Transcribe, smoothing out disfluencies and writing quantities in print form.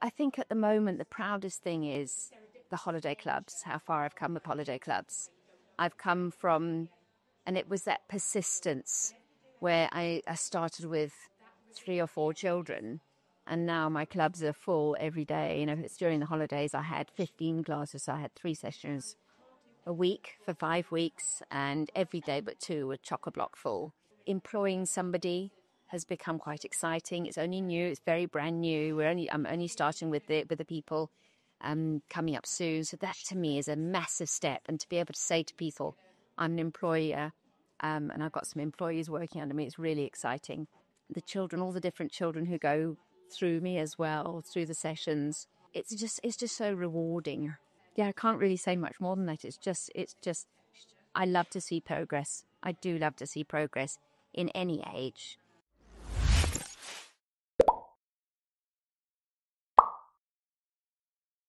I think at the moment the proudest thing is the holiday clubs, how far I've come with holiday clubs. I've come from, and it was that persistence where I started with 3 or 4 children, and now my clubs are full every day. If it's during the holidays, I had 15 classes, so I had 3 sessions a week for 5 weeks, and every day but two were chock-a-block full. Employing somebody has become quite exciting. It's only new. It's very brand new. I'm only starting with the people coming up soon. So that to me is a massive step. And to be able to say to people, I'm an employer, and I've got some employees working under me, it's really exciting. The children, all the different children who go through me as well, through the sessions, it's just so rewarding. Yeah, I can't really say much more than that. I love to see progress. I do love to see progress in any age.